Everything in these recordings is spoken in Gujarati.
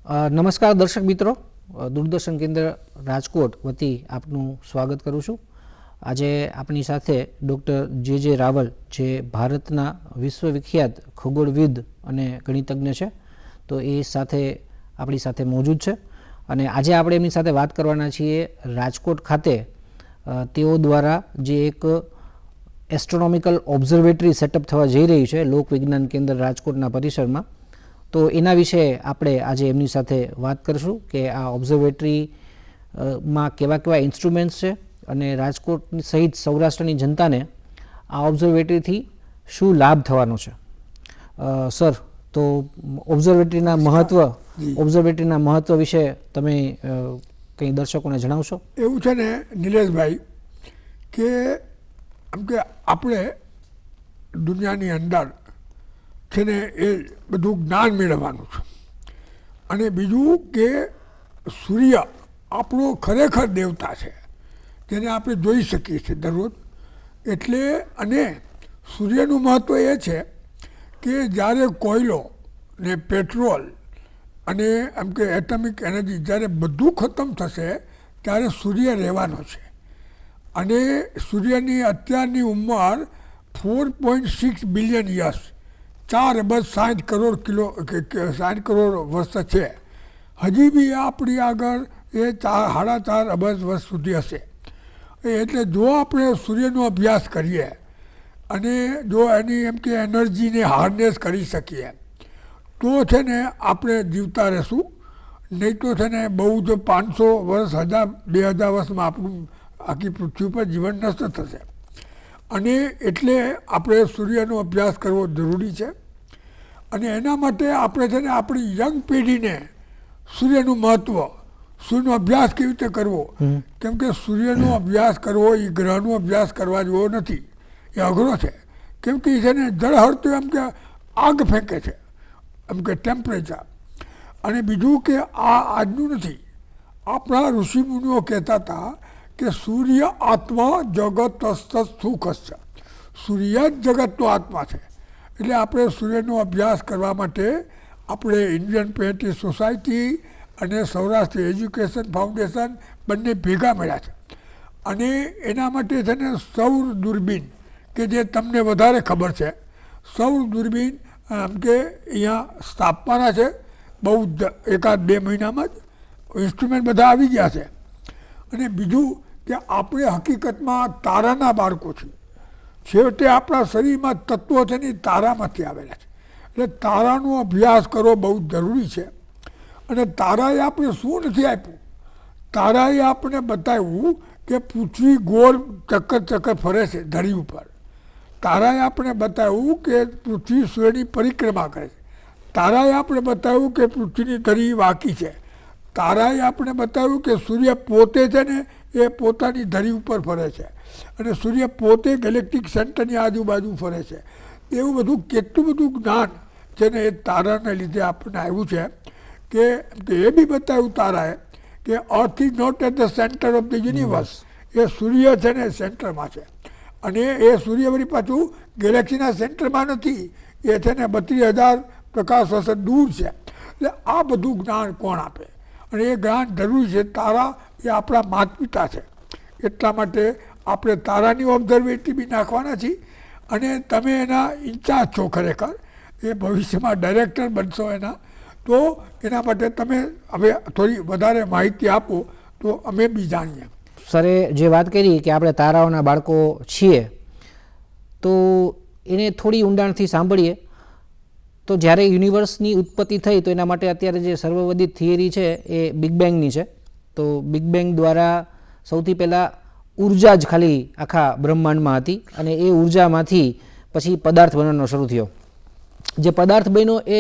નમસ્કાર દર્શક મિત્રો, દૂરદર્શન કેન્દ્ર રાજકોટ વતી આપનું સ્વાગત કરું છું. આજે આપણી સાથે ડૉક્ટર જે રાવલ, જે ભારતના વિશ્વવિખ્યાત ખગોળવિદ અને ગણિતજ્ઞ છે, તો એ સાથે આપણી સાથે મોજૂદ છે. અને આજે આપણે એમની સાથે વાત કરવાના છીએ રાજકોટ ખાતે તેઓ દ્વારા જે એક એસ્ટ્રોનોમિકલ ઓબ્ઝર્વેટરી સેટઅપ થવા જઈ રહી છે લોક વિજ્ઞાન કેન્દ્ર રાજકોટના પરિસરમાં. તો એના વિશે આપણે આજે એમની સાથે વાત કરીશું કે આ ઓબ્ઝર્વેટરીમાં કેવા કેવા ઇન્સ્ટ્રુમેન્ટ્સ છે અને રાજકોટ સહિત સૌરાષ્ટ્રની જનતાને આ ઓબ્ઝર્વેટરીથી શું લાભ થવાનો છે. સર, તો ઓબ્ઝર્વેટરીના મહત્વ વિશે તમે કંઈ દર્શકોને જણાવશો? એવું છે ને નિલેશભાઈ કે આપણે દુનિયાની અંદર છે ને એ બધું જ્ઞાન મેળવવાનું છે. અને બીજું કે સૂર્ય આપણો ખરેખર દેવતા છે, જેને આપણે જોઈ શકીએ છીએ દરરોજ. એટલે અને સૂર્યનું મહત્ત્વ એ છે કે જ્યારે કોયલો ને પેટ્રોલ અને એમ કે એટમિક એનર્જી જ્યારે બધું ખતમ થશે ત્યારે સૂર્ય રહેવાનો છે. અને સૂર્યની અત્યારની ઉંમર 4.6 બિલિયન યર્સ, 4 અબજ 60 કરોડ 60 કરોડ વર્ષ છે. હજી બી આપણી આગળ એ 4.5 અબજ વર્ષ સુધી હશે. એટલે જો આપણે સૂર્યનો અભ્યાસ કરીએ અને જો એની એમ કે એનર્જીને હાર્નેસ કરી શકીએ તો છે ને આપણે જીવતા રહેશું. નહીં તો છે ને બહુ જ 500 વર્ષ 1000 2000 વર્ષમાં આપણું આખી પૃથ્વી પર જીવન નષ્ટ થશે. અને એટલે આપણે સૂર્યનો અભ્યાસ કરવો જરૂરી છે. અને એના માટે આપણે છે ને આપણી યંગ પેઢીને સૂર્યનું મહત્ત્વ, સૂર્યનો અભ્યાસ કેવી રીતે કરવો, કેમ કે સૂર્યનો અભ્યાસ કરવો એ ગ્રહનો અભ્યાસ કરવા જેવો નથી, એ અઘરો છે. કેમ કે છે ને જળહળતું એમ કે આગ ફેંકે છે, એમ કે ટેમ્પરેચર. અને બીજું કે આ આજનું નથી, આપણા ઋષિમુનિઓ કહેતા હતા કે સૂર્ય આત્મા જગતસ્થ સુખસ્થ, સૂર્ય જ જગતનો આત્મા છે. એટલે આપણે સૂર્યનો અભ્યાસ કરવા માટે આપણે ઇન્ડિયન પ્લેનેટરી સોસાયટી અને સૌરાષ્ટ્ર એજ્યુકેશન ફાઉન્ડેશન બંને ભેગા મળ્યા છે. અને એના માટે છે ને સૌર દૂરબીન, કે જે તમને વધારે ખબર છે, સૌર દૂરબીન એમ કે અહીંયા સ્થાપવાના છે. બહુ જ 1-2 મહિનામાં જ ઇન્સ્ટ્રુમેન્ટ બધા આવી ગયા છે. અને બીજું કે આપણે હકીકતમાં તારાના બાળકો છીએ. છેવટે આપણા શરીરમાં તત્વો છે ને તારામાંથી આવેલા છે. એટલે તારાનો અભ્યાસ કરવો બહુ જરૂરી છે. અને તારાએ આપણે શું નથી આપ્યું, તારાએ આપણે બતાવ્યું કે પૃથ્વી ગોળ ચક્કર ફરે છે ધરી ઉપર. તારાએ આપણે બતાવ્યું કે પૃથ્વી સૂર્યની પરિક્રમા કરે છે. તારાએ આપણે બતાવ્યું કે પૃથ્વીની ધરી વાંકી છે. તારાએ આપણે બતાવ્યું કે સૂર્ય પોતે છે ને એ પોતાની ધરી ઉપર ફરે છે અને સૂર્ય પોતે ગેલેક્ટિક સેન્ટરની આજુબાજુ ફરે છે. એવું બધું કેટલું બધું જ્ઞાન છે ને એ તારાને લીધે આપણને આવ્યું છે. કે એ બી બતાવ્યું તારાએ કે earth is not at the centre of the universe, એ સૂર્ય છે ને સેન્ટરમાં છે. અને એ સૂર્ય વળી પાછું ગેલેક્સીના સેન્ટરમાં નથી, એ છે ને 32,000 પ્રકાશ વર્ષ દૂર છે. એટલે આ બધું જ્ઞાન કોણ આપે? અને એ જ્ઞાન જરૂરી છે. તારા એ આપણા માતા પિતા છે. એટલા માટે આપણે તારાની ઓબ્ઝર્વેટરી બી નાખવાના છીએ. અને તમે એના ઇન્ચાર્જ છો ખરેખર, એ ભવિષ્યમાં ડાયરેક્ટર બનશો એના. તો એના માટે તમે હવે થોડી વધારે માહિતી આપો તો અમે બી જાણીએ. સરે જે વાત કરી કે આપણે તારાઓના બાળકો છીએ, તો એને થોડી ઊંડાણથી સાંભળીએ. તો જ્યારે યુનિવર્સની ઉત્પત્તિ થઈ તો એના માટે અત્યારે જે સર્વવિદિત થિયરી છે એ બિગ બેંગની છે. તો બિગ બેંગ દ્વારા સૌથી પહેલાં ઉર્જા જ ખાલી આખા બ્રહ્માંડમાં હતી અને એ ઉર્જામાંથી પછી પદાર્થ બનવાનો શરૂ થયો. જે પદાર્થ બન્યો એ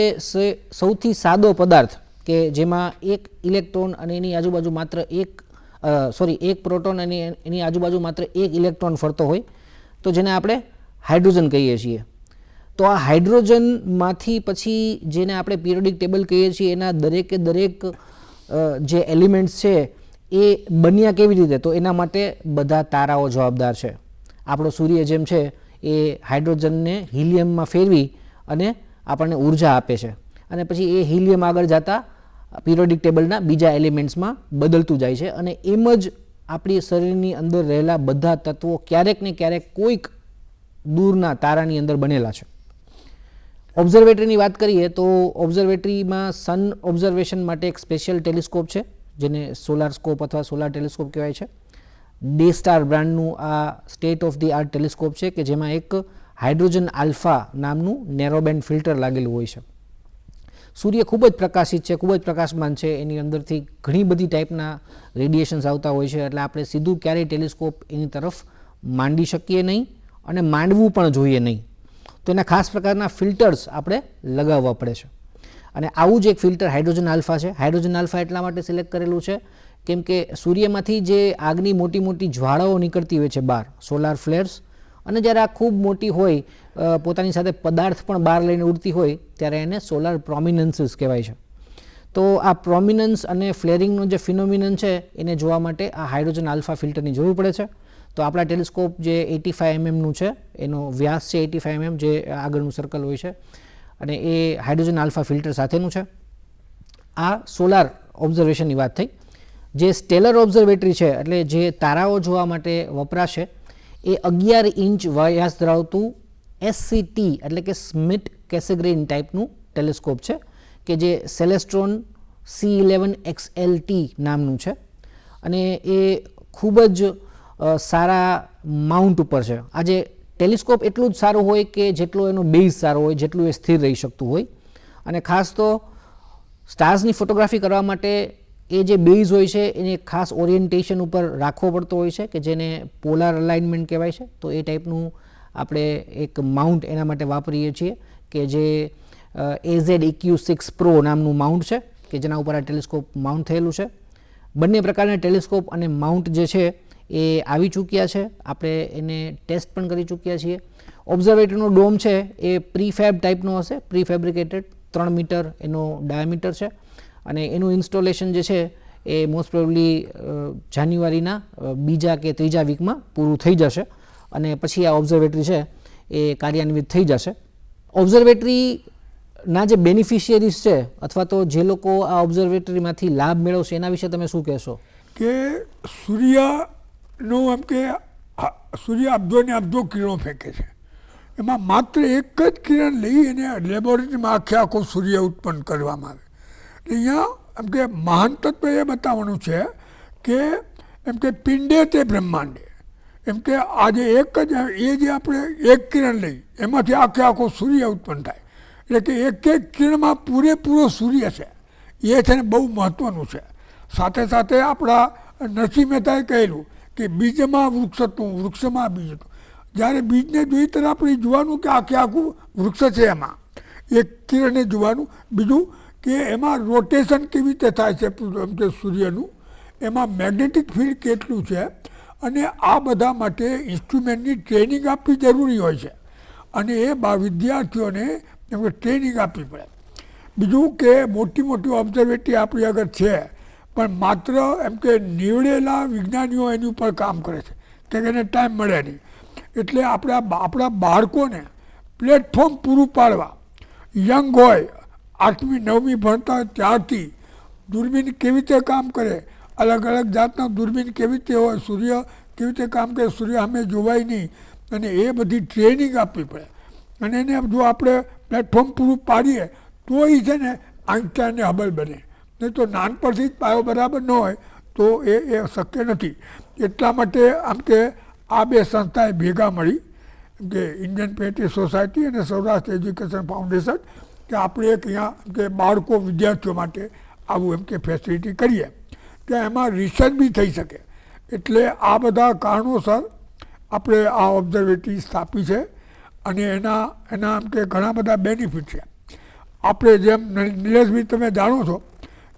સૌથી સાદો પદાર્થ કે જેમાં એક ઇલેક્ટ્રોન અને એની આજુબાજુ માત્ર એક પ્રોટોન અને એની આજુબાજુ માત્ર એક ઇલેક્ટ્રોન ફરતો હોય, તો જેને આપણે હાઇડ્રોજન કહીએ છીએ. તો આ હાઇડ્રોજનમાંથી પછી જેને આપણે પિરિયોડિક ટેબલ કહીએ છીએ એના દરેકે દરેક જે એલિમેન્ટ્સ છે એ બન્યા કેવી રીતે? તો એના માટે બધા તારાઓ જવાબદાર છે. આપણો સૂર્ય જેમ છે એ હાઇડ્રોજનને હિલિયમમાં ફેરવી અને આપણને ઉર્જા આપે છે. અને પછી એ હિલિયમ આગળ જતા પિરિયોડિક ટેબલના બીજા એલિમેન્ટ્સમાં બદલતું જાય છે અને એમ જ આપણી શરીરની અંદર રહેલા બધા તત્વો ક્યારેક ને ક્યારેક કોઈક દૂરના તારાની અંદર બનેલા છે. ઓબ્ઝર્વેટરીની વાત કરીએ તો ઓબ્ઝર્વેટરીમાં સન ઓબ્ઝર્વેશન માટે એક સ્પેશિયલ ટેલિસ્કોપ છે જેને સોલાર સ્કોપ અથવા સોલાર ટેલિસ્કોપ કહેવાય છે. ડે સ્ટાર બ્રાન્ડનું આ state of the art telescope છે કે જેમાં એક હાઇડ્રોજન આલ્ફા નામનું નેરોબેન્ડ ફિલ્ટર લાગેલું હોય છે. સૂર્ય ખૂબ જ પ્રકાશિત છે, ખૂબ જ પ્રકાશમાન છે, એની અંદરથી ઘણી બધી ટાઈપના રેડિયેશન્સ આવતા હોય છે એટલે આપણે સીધું ક્યારેય ટેલિસ્કોપ એની તરફ માંડી શકીએ નહીં અને માંડવું પણ જોઈએ નહીં. તો એના ખાસ પ્રકારના ફિલ્ટર્સ આપણે લગાવવા પડે છે અને આવું જ એક ફિલ્ટર હાઇડ્રોજન આલ્ફા છે. હાઇડ્રોજન આલ્ફા એટલા માટે સિલેક્ટ કરેલું છે કેમ કે સૂર્યમાંથી જે આગની મોટી મોટી જ્વાળાઓ નીકળતી હોય છે બહાર, સોલાર ફ્લેર્સ, અને જ્યારે આ ખૂબ મોટી હોય, પોતાની સાથે પદાર્થ પણ બહાર લઈને ઉડતી હોય ત્યારે એને સોલાર પ્રોમિનન્સીસ કહેવાય છે. તો આ પ્રોમિનન્સ અને ફ્લેરિંગનો જે ફિનોમિનન છે એને જોવા માટે આ હાઇડ્રોજન આલ્ફા ફિલ્ટરની જરૂર પડે છે. તો આપણા ટેલિસ્કોપ જે 85 mm છે, એનો વ્યાસ છે 85 mm, જે આગળનું સર્કલ હોય છે, અને એ હાઇડ્રોજન આલ્ફા ફિલ્ટર સાથેનું છે. આ સોલાર ઓબ્ઝર્વેશનની વાત થઈ. જે સ્ટેલર ઓબ્ઝર્વેટરી છે એટલે જે તારાઓ જોવા માટે વપરાશે એ 11 ઇંચ વ્યાસ ધરાવતું SCT એટલે કે સ્મિટ કેસેગ્રેન ટાઈપનું ટેલિસ્કોપ છે કે જે સેલેસ્ટ્રોન C11 XLT નામનું છે અને એ ખૂબ જ સારા માઉન્ટ ઉપર છે. આ જે ટેલિસ્કોપ એટલું જ સારું હોય કે જેટલો એનો બેઝ સારો હોય, જેટલું એ સ્થિર રહી શકતું હોય. અને ખાસ તો સ્ટાર્સની ફોટોગ્રાફી કરવા માટે એ જે બેઝ હોય છે એને ખાસ ઓરિએન્ટેશન ઉપર રાખવો પડતો હોય છે કે જેને પોલાર અલાઇનમેન્ટ કહેવાય છે. તો એ ટાઈપનું આપણે એક માઉન્ટ એના માટે વાપરીએ છીએ કે જે AZ-EQ6 Pro નામનું માઉન્ટ છે કે જેના ઉપર આ ટેલિસ્કોપ માઉન્ટ થયેલું છે. બંને પ્રકારના ટેલિસ્કોપ અને માઉન્ટ જે છે એ આવી ચૂક્યા છે, આપણે એને ટેસ્ટ પણ કરી ચૂક્યા છીએ. ઓબ્ઝર્વેટરીનો ડોમ છે એ પ્રીફેબ ટાઈપનો હશે, પ્રીફેબ્રિકેટેડ, 3 મીટર એનો ડાયામીટર છે અને એનું ઇન્સ્ટોલેશન જે છે એ મોસ્ટ પ્રોબેબલી જાન્યુઆરીના બીજા કે ત્રીજા વીકમાં પૂરું થઈ જશે અને પછી આ ઓબ્ઝર્વેટરી છે એ કાર્યાન્વિત થઈ જશે. ઓબ્ઝર્વેટરીના જે બેનિફિશિયરીઝ છે અથવા તો જે લોકો આ ઓબ્ઝર્વેટરીમાંથી લાભ મેળવશે એના વિશે તમે શું કહેશો? કે સૂર્યનો એમ કે સૂર્ય અબજોને અબજો કિરણો ફેંકે છે, એમાં માત્ર એક જ કિરણ લઈ અને લેબોરેટરીમાં આખો સૂર્ય ઉત્પન્ન કરવામાં આવે. અહીંયા એમ કે મહાન તત્વ એ બતાવવાનું છે કે એમ કે પિંડે તે બ્રહ્માંડે, એમ કે આજે એક જ એ જે આપણે એક કિરણ લઈ એમાંથી આખો સૂર્ય ઉત્પન્ન થાય એટલે કે એક કિરણમાં પૂરેપૂરો સૂર્ય છે. એ છે ને બહુ મહત્ત્વનું છે. સાથે સાથે આપણા નરસિંહ મહેતાએ કહેલું કે બીજમાં વૃક્ષતું, વૃક્ષમાં બીજ હતું. જ્યારે બીજને જોઈ ત્યારે આપણે જોવાનું કે આખું વૃક્ષ છે, એમાં એક કિરણને જોવાનું. બીજું કે એમાં રોટેશન કેવી રીતે થાય છે એમ કે સૂર્યનું, એમાં મેગ્નેટિક ફિલ્ડ કેટલું છે, અને આ બધા માટે ઇન્સ્ટ્રુમેન્ટની ટ્રેનિંગ આપવી જરૂરી હોય છે અને એ વિદ્યાર્થીઓને એમને ટ્રેનિંગ આપવી પડે. બીજું કે મોટી ઓબ્ઝર્વેટરી આપણી આગળ છે પણ માત્ર એમ કે નીવડેલા વિજ્ઞાનીઓ એની ઉપર કામ કરે છે કે એને ટાઈમ મળે નહીં. એટલે આપણા બાળકોને પ્લેટફોર્મ પૂરું પાડવા, યંગ હોય 8મી 9મી ભણતા હોય ત્યારથી દૂરબીન કેવી રીતે કામ કરે, અલગ અલગ જાતના દૂરબીન કેવી રીતે હોય, સૂર્ય કેવી રીતે કામ કરે, સૂર્ય સામે જોવાય નહીં, અને એ બધી ટ્રેનિંગ આપવી પડે. અને એને જો આપણે પ્લેટફોર્મ પૂરું પાડીએ તો એ છે ને આઈન્સ્ટાઈન ને હબલ બને. નહીં તો નાનપણથી જ પાયો બરાબર ન હોય તો એ શક્ય નથી. એટલા માટે આમ કે આ બે સંસ્થાએ ભેગા મળી કે ઇન્ડિયન પ્લેનેટરી સોસાયટી અને સૌરાષ્ટ્ર એજ્યુકેશન ફાઉન્ડેશન કે આપણે એક અહીંયા કે બાળકો વિદ્યાર્થીઓ માટે આવું એમ કે ફેસિલિટી કરીએ કે એમાં રિસર્ચ બી થઈ શકે. એટલે આ બધા કારણોસર આપણે આ ઓબ્ઝર્વેટરી સ્થાપી છે અને એના એમ કે ઘણા બધા બેનિફિટ છે. આપણે જેમ નિલેશભાઈ તમે જાણો છો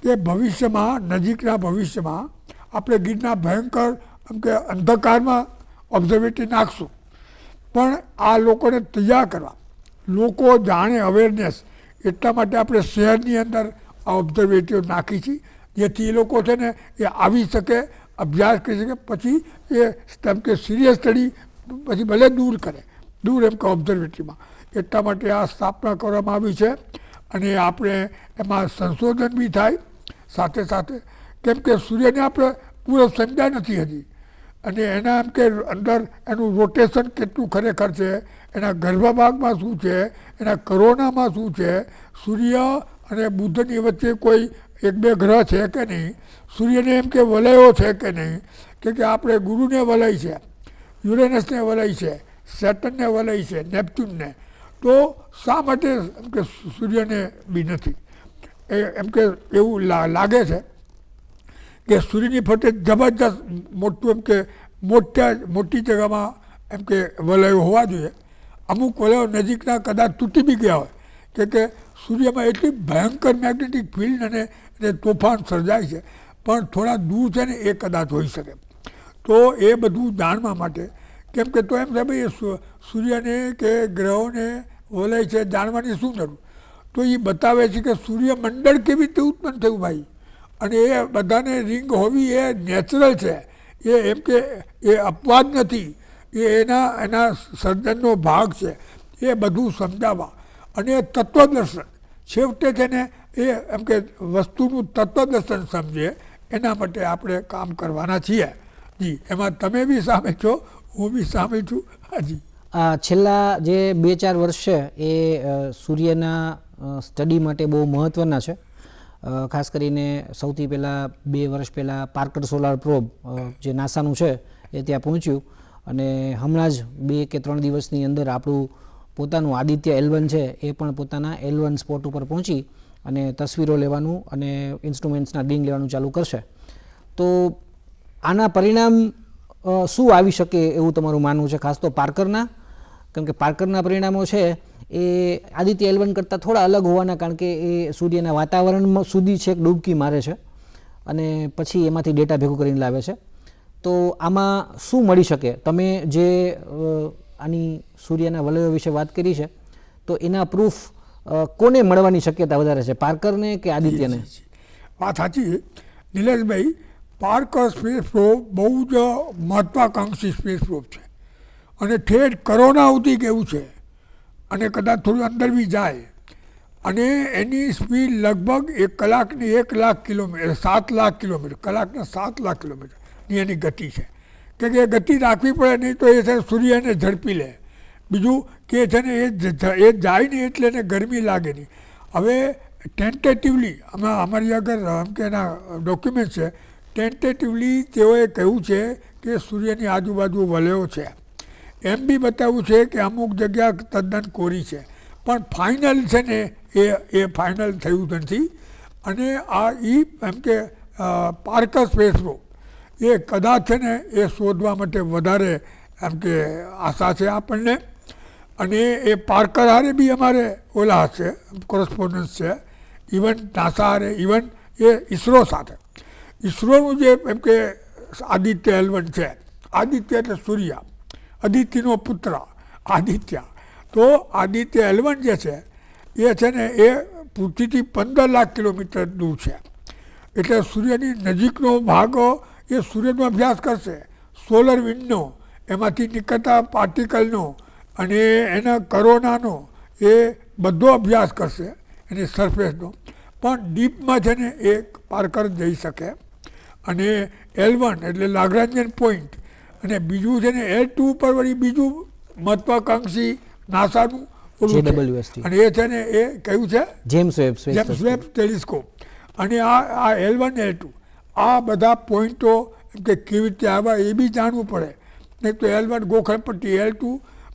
કે ભવિષ્યમાં, નજીકના ભવિષ્યમાં આપણે ગીરના ભયંકર એમ કે અંધકારમાં ઓબ્ઝર્વેટરી નાખશું, પણ આ લોકોને તૈયાર કરવા, લોકો જાણે અવેરનેસ, એટલા માટે આપણે શહેરની અંદર આ ઓબ્ઝર્વેટરીઓ નાખી છે જેથી એ લોકો છે ને એ આવી શકે, અભ્યાસ કરી શકે, પછી એ એમ કે સિરિયસ સ્ટડી પછી ભલે દૂર એમ કે ઓબ્ઝર્વેટરીમાં. એટલા માટે આ સ્થાપના કરવામાં આવી છે અને આપણે એમાં સંશોધન બી થાય સાથે સાથે કેમ કે સૂર્યને આપણે પૂરો સમજ્યા નથી હજી, અને એના એમ કે અંદર એનું રોટેશન કેટલું ખરેખર છે, એના ગર્ભભાગમાં શું છે, એના કરોનામાં શું છે, સૂર્ય અને બુધની વચ્ચે કોઈ એક બે ગ્રહ છે કે નહીં, સૂર્યને એમ કે વલયો છે કે નહીં, કે આપણે ગુરુને વલય છે, યુરેનસને વલય છે, સેટર્નને વલય છે, નેપચ્યુનને, તો શા માટે એમ કે સૂર્યને બી નથી? એમ કે એવું લાગે છે કે સૂર્યની ફરતે જબરજસ્ત મોટું એમ કે મોટી જગ્યામાં એમ કે વલયો હોવા જોઈએ. અમુક વલયો નજીકના કદાચ તૂટી બી ગયા હોય કે સૂર્યમાં એટલી ભયંકર મેગ્નેટિક ફિલ્ડ અને તોફાન સર્જાય છે, પણ થોડા દૂર છે ને એ કદાચ હોઈ શકે. તો એ બધું જાણવા માટે કેમ કે તો એમ છે ભાઈ સૂર્યને કે ગ્રહોને વલય છે જાણવાની શું જરૂર? તો એ બતાવે છે કે સૂર્યમંડળ કેવી રીતે ઉત્પન્ન થયું ભાઈ, અને એ બધાને રિંગ હોવી એ નેચરલ છે, એ એમ કે એ અપવાદ નથી, એ એના સર્જનનો ભાગ છે. એ બધું સમજાવવા અને તત્વદર્શન છેવટે છે ને એ એમ કે વસ્તુનું તત્વદર્શન સમજે એના માટે આપણે કામ કરવાના છીએ. જી, એમાં તમે બી સામેલ છો, હું બી સામેલ છું. હાજી, છેલ્લા જે 2-4 વર્ષ છે એ સૂર્યના સ્ટડી માટે બહુ મહત્ત્વના છે. ખાસ કરીને સૌથી પહેલાં 2 વર્ષ પહેલાં પાર્કર સોલાર પ્રોબ જે નાસાનું છે એ ત્યાં પહોંચ્યું, અને હમણાં જ 2 કે 3 દિવસની અંદર આપણું પોતાનું આદિત્ય L1 છે એ પણ પોતાના L1 સ્પોટ ઉપર પહોંચી અને તસવીરો લેવાનું અને ઇન્સ્ટ્રુમેન્ટ્સના ડીંગ લેવાનું ચાલુ કરશે. તો આના પરિણામ શું આવી શકે એવું તમારું માનવું છે, ખાસ તો પાર્કરના? કેમ કે પાર્કરના પરિણામો છે એ આદિત્ય L1 કરતાં થોડા અલગ હોવાના, કારણ કે એ સૂર્યના વાતાવરણમાં સુધી છેક ડૂબકી મારે છે અને પછી એમાંથી ડેટા ભેગું કરીને લાવે છે. તો આમાં શું મળી શકે? તમે જે આની સૂર્યના વલયો વિશે વાત કરી છે, તો એના પ્રૂફ કોને મળવાની શક્યતા વધારે છે, પાર્કરને કે આદિત્યને? વાત સાચી નિલેશભાઈ. પાર્કર સ્પેસ પ્રોબ બહુ જ મહત્વાકાંક્ષી સ્પેસ પ્રોબ છે, અને ઠેઠ કરોના સુધી કેવું છે, અને કદાચ થોડું અંદર બી જાય, અને એની સ્પીડ લગભગ 1 કલાકની 1 લાખ કિલોમીટર 7 લાખ કિલોમીટર કલાકના 7 લાખ કિલોમીટરની એની ગતિ છે. કે એ ગતિ રાખવી પડે, નહીં તો એ છે સૂર્યને ઝડપી લે. બીજું કે છે ને એ જાય નહીં એટલે એને ગરમી લાગે નહીં. હવે ટેન્ટેટિવલી અમારી આગળ એમ કે એના ડોક્યુમેન્ટ છે, ટેન્ટેટિવલી તેઓએ કહ્યું છે કે સૂર્યની આજુબાજુ વલયો છે. એમ બી બતાવ્યું છે કે અમુક જગ્યા તદ્દન કોરી છે, પણ ફાઇનલ છે ને એ ફાઇનલ થયું નથી. અને આ એમ કે પાર્કર સ્પેસ પ્રોબ એ કદાચ છે ને એ શોધવા માટે વધારે એમ કે આશા છે આપણને. અને એ પાર્કર હારે બી અમારે ઓલા છે, કોરસ્પોન્ડન્સ છે, ઇવન નાસા હારે, ઇવન એ ઇસરો સાથે. ઇસરોનું જે એમ કે આદિત્ય L1 છે, આદિત્ય એટલે સૂર્ય, અદિતિનો પુત્ર આદિત્ય. તો આદિત્ય L1 જે છે એ છે ને એ પૃથ્વીથી 15 લાખ કિલોમીટર દૂર છે. એટલે સૂર્યની નજીકનો ભાગ એ સૂર્યનો અભ્યાસ કરશે, સોલર વિન્ડનો, એમાંથી નીકળતા પાર્ટિકલનો અને એના કરોનાનો, એ બધો અભ્યાસ કરશે, એની સરફેસનો. પણ ડીપમાં છે ને એ પાર્કર જઈ શકે. અને L1 એટલે લાગ્રાન્જિયન પોઈન્ટ, અને બીજું છે ને L2 ઉપર વળી બીજું મહત્વાકાંક્ષી નાસાનું ઓલું છે, અને એ છે ને એ કયું છે જેમ્સ વેબ ટેલિસ્કોપ. અને આ L1 L2 આ બધા પોઈન્ટો એમ કે કેવી રીતે આવ્યા એ બી જાણવું પડે. નહીં તો L1 ગોખણપટ્ટી, L2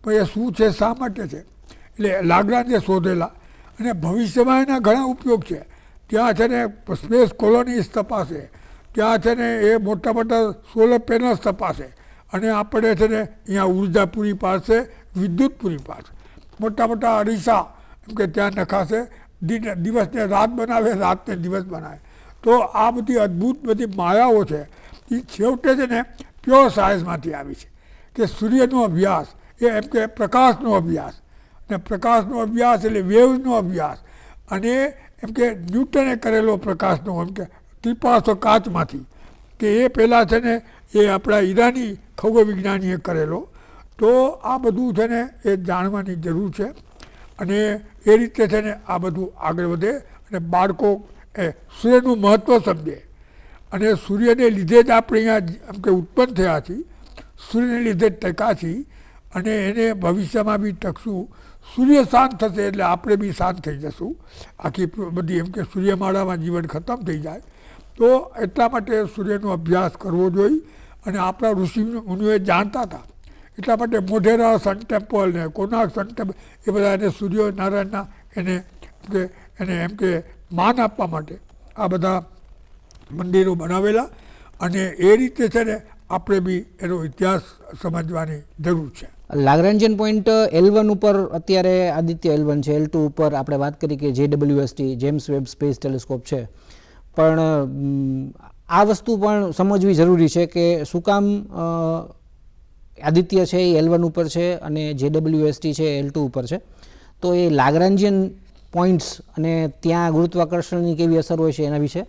પણ એ શું છે, શા માટે છે, એટલે લાગ્રાન્જે શોધેલા. અને ભવિષ્યમાં એના ઘણા ઉપયોગ છે. ત્યાં છે ને સ્પેસ કોલોનીઝ તપાસે, ત્યાં છે ને એ મોટા મોટા સોલર પેનલ્સ તપાસે, અને આપણે છે ને અહીંયા ઉર્જા પૂરી પાડશે, વિદ્યુત પૂરી પાડશે. મોટા મોટા અરીસા એમ કે ત્યાં નખાશે, દિવસને રાત બનાવે, રાતને દિવસ બનાવે. તો આ બધી અદ્ભુત બધી માયાઓ છે, એ છેવટે છે ને પ્યોર સાયન્સમાંથી આવી છે. કે સૂર્યનો અભ્યાસ એ એમ કે પ્રકાશનો અભ્યાસ, અને પ્રકાશનો અભ્યાસ એટલે વેવ્સનો અભ્યાસ, અને એમ કે ન્યૂટને કરેલો પ્રકાશનો એમ કે ત્રિપાસો કાચમાંથી, કે એ પહેલાં છે ને એ આપણા ઈરાની ખગોળવિજ્ઞાનીએ કરેલો. તો આ બધું છે ને એ જાણવાની જરૂર છે, અને એ રીતે છે ને આ બધું આગળ વધે. અને બાળકો સૂર્યનું મહત્ત્વ સમજે અને સૂર્યને લીધે જ આપણે અહીંયા આમ કે ઉત્પન્ન થયા છીએ, સૂર્યને લીધે જ ટકા છીએ અને એને ભવિષ્યમાં બી ટકશું. સૂર્ય શાંત થશે એટલે આપણે બી શાંત થઈ જશું. આખી બધી એમ કે સૂર્યમાળામાં જીવન ખતમ થઈ જાય. તો એટલા માટે સૂર્યનો અભ્યાસ કરવો જોઈએ અને આપણા ઋષિ મુનિઓએ જાણતા હતા. એટલા માટે મોઢેરા સન ટેમ્પલ ને કોનાર્ક સન ટેમ્પલ એ બધા એને સૂર્યનારાયણના એને એમ કે માન આપવા માટે આ બધા મંદિરો બનાવેલા અને એ રીતે છે ને આપણે બી એનો ઇતિહાસ સમજવાની જરૂર છે. લાગ્રાન્જિયન પોઈન્ટ L1 ઉપર અત્યારે આદિત્ય L1 છે, L2 ઉપર આપણે વાત કરી કે JWST James web space telescope છે, પણ આ વસ્તુ પણ સમજવી જરૂરી છે કે શું કામ આદિત્ય છે એ L1 ઉપર છે અને JWST છે L2 ઉપર છે. તો એ લાગ્રાન્જિયન પોઈન્ટ્સ અને ત્યાં ગુરુત્વાકર્ષણની કેવી અસર હોય છે એના વિશે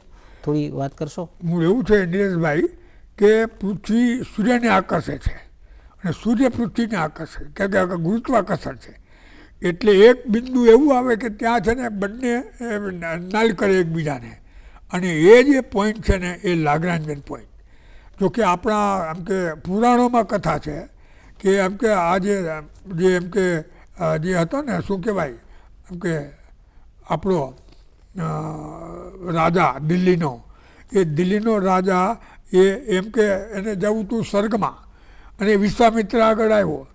થોડી વાત કરશો? મૂળ એવું છે નીરજભાઈ કે પૃથ્વી સૂર્યને આકર્ષે છે અને સૂર્ય પૃથ્વીને આકર્ષે કે ગુરુત્વાકર્ષણ છે. એટલે એક બિંદુ એવું આવે કે ત્યાં છે ને બંને નલ કરે એકબીજાને અને એ જે પોઈન્ટ છે ને એ લાગ્રાન્જિયન પોઈન્ટ. જો કે આપણા આમ કે પુરાણોમાં કથા છે કે એમ કે આ જે એમ કે જે હતો ને શું કહેવાય એમ કે આપણો રાજા દિલ્હીનો રાજા એમ કે એને જવું હતું સ્વર્ગમાં અને વિશ્વામિત્ર આગળ આવ્યો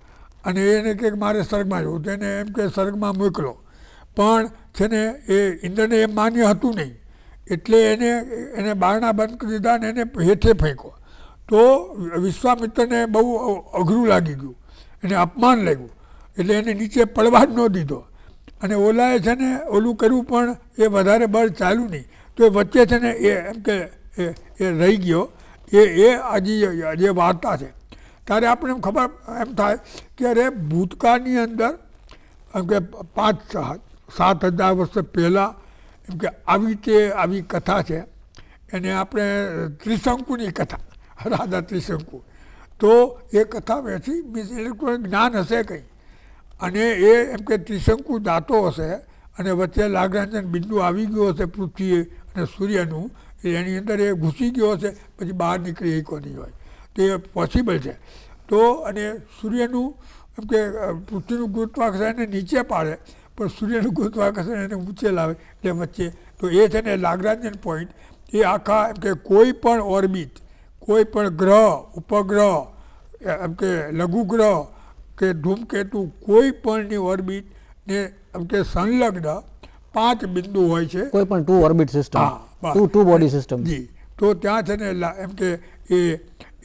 અને એને કે મારે સ્વર્ગમાં જવું તો એને એમ કે સ્વર્ગમાં મોકલો. પણ છે ને એ ઇન્દ્રને એમ માન્ય હતું નહીં એટલે એને બારણા બંધ કરી દીધા અને એને હેઠે ફેંક્યો. તો વિશ્વામિત્રને બહુ અઘરું લાગી ગયું, એને અપમાન લાગ્યું એટલે એને નીચે પડવા જ ન દીધો અને ઓલાએ છે ને ઓલું કર્યું પણ એ વધારે બળ ચાલ્યું નહીં. તો એ વચ્ચે છે ને એ એમ કે એ રહી ગયો. એ હજી જે વાર્તા છે ત્યારે આપણે એમ ખબર એમ થાય કે અરે ભૂતકાળની અંદર એમ કે 5-7 હજાર વર્ષ પહેલાં એમ કે આવી કથા છે. એને આપણે ત્રિશંકુની કથા, રાજા ત્રિશંકુ. તો એ કથા વેચી મીન્સ ઇલેક્ટ્રોનિક જ્ઞાન હશે કંઈ અને એ એમ કે ત્રિશંકુ જાતો હશે અને વચ્ચે લાગ્રાન્જિયન બિંદુ આવી ગયો હશે પૃથ્વી અને સૂર્યનું, એની અંદર એ ઘૂસી ગયો હશે પછી બહાર નીકળી શકો નહીં હોય. તો એ પોસિબલ છે. તો અને સૂર્યનું એમ કે પૃથ્વીનું ગુરુત્વાકર્ષણ એને નીચે પાડે પણ સૂર્યનું ગુરુત્વાકર્ષણ એને ઊંચે લાવે એટલે વચ્ચે. તો એ છે ને લાગ્રાન્જિયન પોઈન્ટ એ આખા એમ કે કોઈ પણ ઓર્બિટ, કોઈ પણ ગ્રહ, ઉપગ્રહ, એમ કે લઘુગ્રહ કે ધૂમકેતુ કોઈ પણની ઓર્બિટને એમ કે સંલગ્ન 5 બિંદુ હોય છે. કોઈ પણ 2 ઓર્બિટ સિસ્ટમ, 2 બોડી સિસ્ટમ. જી. તો ત્યાં છે ને એમ કે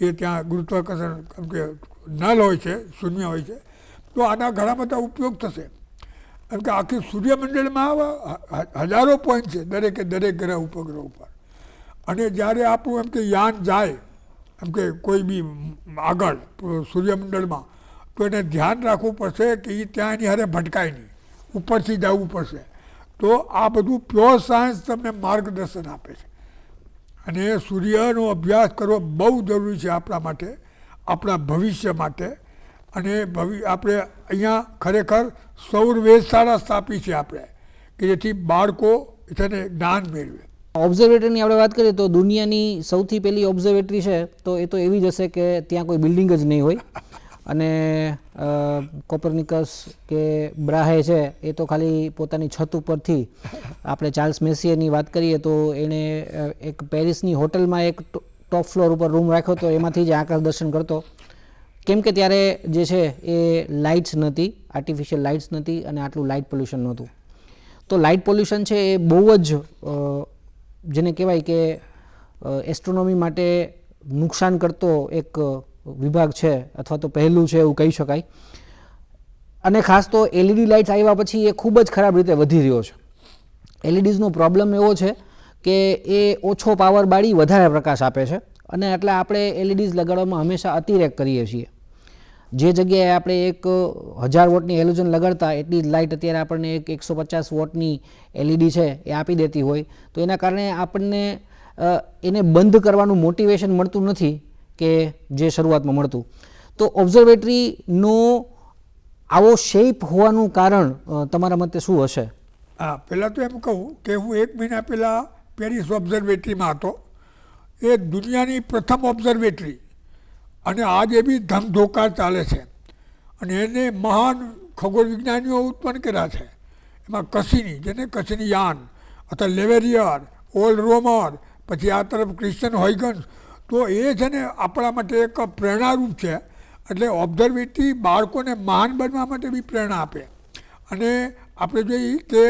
એ ત્યાં ગુરુત્વાકર્ષણ એમ કે નલ હોય છે, શૂન્ય હોય છે. તો આના ઘણા બધા ઉપયોગ થશે. એમ કે આખી સૂર્યમંડળમાં હજારો પોઈન્ટ છે દરેક ગ્રહ ઉપગ્રહ ઉપર. અને જ્યારે આપણું એમ કે યાન જાય એમ કે કોઈ બી આગળ સૂર્યમંડળમાં તો એને ધ્યાન રાખવું પડશે કે એ ત્યાં એની હારે ભટકાય નહીં, ઉપરથી જવું પડશે. તો આ બધું પ્યોર સાયન્સ તમને માર્ગદર્શન આપે છે અને સૂર્યનો અભ્યાસ કરવો બહુ જરૂરી છે આપણા માટે, આપણા ભવિષ્ય માટે. અને આપણે અહીંયા ખરેખર સૌર વેધશાળા સ્થાપી છે આપણે કે જેથી બાળકો છે ને જ્ઞાન મેળવે. ઓબ્ઝર્વેટરીની આપણે વાત કરીએ તો દુનિયાની સૌથી પહેલી ઓબ્ઝર્વેટરી છે તો એ તો એવી જ હશે કે ત્યાં કોઈ બિલ્ડિંગ જ નહીં હોય અને કોપરનિકસ કે બ્રાહે છે એ તો ખાલી પોતાની છત ઉપરથી, આપણે ચાર્લ્સ મેસિયરની વાત કરીએ તો એણે એક પેરિસની હોટલમાં એક ટોપ ફ્લોર ઉપર રૂમ રાખ્યો તો એમાંથી જ આકાશ દર્શન કરતો. કેમ કે ત્યારે જે છે એ લાઇટ્સ નહોતી, આર્ટિફિશિયલ લાઇટ્સ નહોતી અને આટલું લાઇટ પોલ્યુશન નહોતું. તો લાઇટ પોલ્યુશન છે એ બહુ જ જેને કહેવાય કે એસ્ટ્રોનોમી માટે નુકસાન કરતો એક વિભાગ છે અથવા તો પહેલું છે એવું કહી શકાય. અને ખાસ તો LED લાઇટ્સ આવ્યા પછી એ ખૂબ જ ખરાબ રીતે વધી રહ્યો છે. LEDsનો પ્રોબ્લેમ એવો છે કે એ ઓછો પાવર બાળી વધારે પ્રકાશ આપે છે અને એટલે આપણે LEDs લગાડવામાં હંમેશા અતિરેક કરીએ છીએ. જે જગ્યાએ આપણે એક 1000 વોટની હેલોજન લગાડતા એટલી જ લાઇટ અત્યારે આપણને એક 150 વોટની LED છે એ આપી દેતી હોય. તો એના કારણે આપણને એને બંધ કરવાનું મોટિવેશન મળતું નથી કે જે શરૂઆતમાં મળતું. તો ઓબ્ઝર્વેટરીનો આવો શેપ હોવાનું કારણ તમારા મતે શું હશે? હા, પહેલાં તો એમ કહું કે હું 1 મહિના પહેલાં પેરિસ ઓબ્ઝર્વેટરીમાં હતો. એ દુનિયાની પ્રથમ ઓબ્ઝર્વેટરી અને આજે બી ધમધોકાર ચાલે છે. અને એને મહાન ખગોળ વિજ્ઞાનીઓ ઉત્પન્ન કર્યા છે. એમાં કસીની, જેને કસીનીયાન અથવા લેવેરિયર, ઓલ રોમર, પછી આ તરફ ક્રિશ્ચન હોયગન્સ. તો એ છે ને આપણા માટે એક પ્રેરણારૂપ છે. એટલે ઓબ્ઝર્વેટરી બાળકોને મહાન બનવા માટે બી પ્રેરણા આપે. અને આપણે જોઈએ કે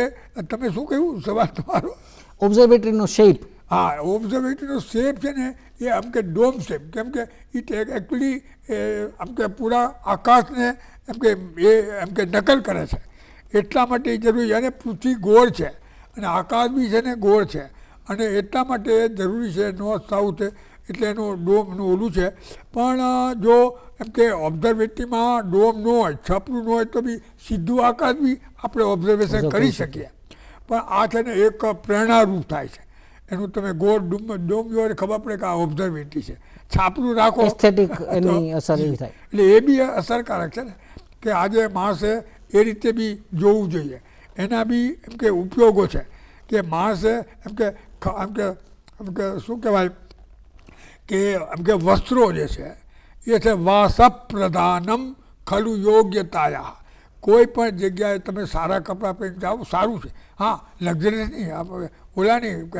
તમે શું કહ્યું સવાલ તમારો? ઓબ્ઝર્વેટરીનો શેપ. હા, ઓબ્ઝર્વેટરીનો શેપ છે ને એ આમ કે ડોમ શેપ, કેમ કે ઇટ એકચ્યુઅલી આમ કે પૂરા આકાશને એમ કે નકલ કરે છે. એટલા માટે એ જરૂરી. અને પૃથ્વી ગોળ છે અને આકાશ બી છે ને ગોળ છે. અને એટલા માટે જરૂરી છે નોર્થ સાઉથ, એટલે એનું ડોમનું ઓલું છે. પણ જો એમ કે ઓબ્ઝર્વેટરીમાં ડોમ ન હોય, છપરું ન હોય, તો બી સીધું આકાશ બી આપણે ઓબ્ઝર્વેશન કરી શકીએ. પણ આ છે ને એક પ્રેરણારૂપ થાય છે. એનું તમે ગોળ ડોમ જો ખબર પડે કે આ ઓબ્ઝર્વેટરી છે. છાપરું રાખો, એસ્થેટિક એની અસર એવી થાય. એટલે એ બી અસરકારક છે ને કે આજે માણસે એ રીતે બી જોવું જોઈએ. એના બી એમ કે ઉપયોગો છે કે માણસે એમ કે શું કહેવાય કે વસ્ત્રો જે છે એ છે વાસપ્રધાનમ ખલુ યોગ્યતાયા. કોઈ પણ જગ્યાએ તમે સારા કપડાં પહેરીને જાઓ સારું છે. હા, લક્ઝરીસ નહીં, આપણે ઓલા નહીં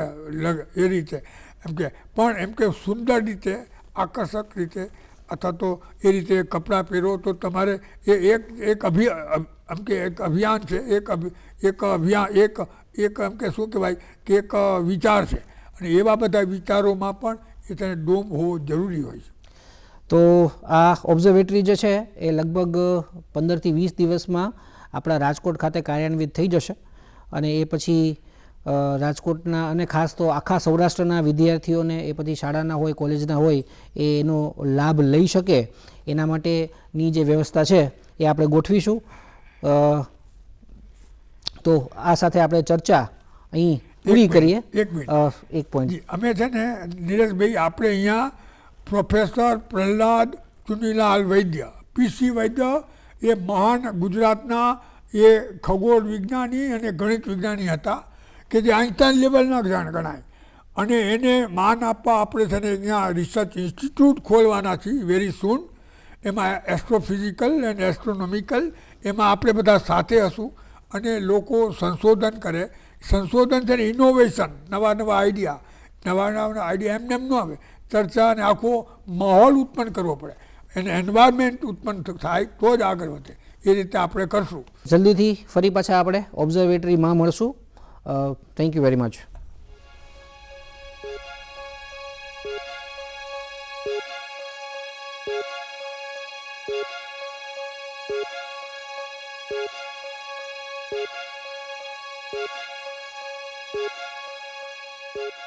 એ રીતે એમ કે, પણ એમ કે સુંદર રીતે, આકર્ષક રીતે, અથવા તો એ રીતે કપડાં પહેરો તો તમારે એ એક અભિયાન છે, એક એમ કે શું કહેવાય કે એક વિચાર છે. અને એવા બધા વિચારોમાં પણ એ તેને ડોમ હોવો જરૂરી હોય છે. તો આ ઓબ્ઝર્વેટરી જે છે એ લગભગ 15થી 20 દિવસમાં આપણા રાજકોટ ખાતે કાર્યાન્વિત થઈ જશે. અને એ પછી રાજકોટના અને ખાસ તો આખા સૌરાષ્ટ્રના વિદ્યાર્થીઓને એ પછી શાળાના હોય, કોલેજના હોય, એનો લાભ લઈ શકે એના માટેની જે વ્યવસ્થા છે એ આપણે ગોઠવીશું. તો આ સાથે આપણે ચર્ચા અહીં પૂરી કરીએ. એક પોઈન્ટ અમે છે ને નીરજભાઈ, આપણે અહીંયા પ્રોફેસર પ્રહલાદ ચુનીલાલ વૈદ્ય, PC વૈદ્ય, એ મહાન ગુજરાતના એ ખગોળ વિજ્ઞાની અને ગણિત વિજ્ઞાની હતા કે જે આઈન્સ્ટાઈન લેવલના ગણાય. અને એને માન આપવા આપણે છે ને અહીંયા રિસર્ચ ઇન્સ્ટિટ્યૂટ ખોલવાના છીએ વેરી સૂન. એમાં એસ્ટ્રોફિઝિકલ એન્ડ એસ્ટ્રોનોમિકલ, એમાં આપણે બધા સાથે હશું અને લોકો સંશોધન કરે. સંશોધન છે ને ઇનોવેશન, નવા આઈડિયા એમને એમ ન આવે. ચર્ચા અને આખો માહોલ ઉત્પન્ન કરવો પડે, એને એન્વાયરમેન્ટ ઉત્પન્ન થાય તો જ આગળ વધે. એ રીતે આપણે કરશું. જલ્દીથી ફરી પાછા આપણે ઓબ્ઝર્વેટરીમાં મળશું. Thank you very much. Thank you.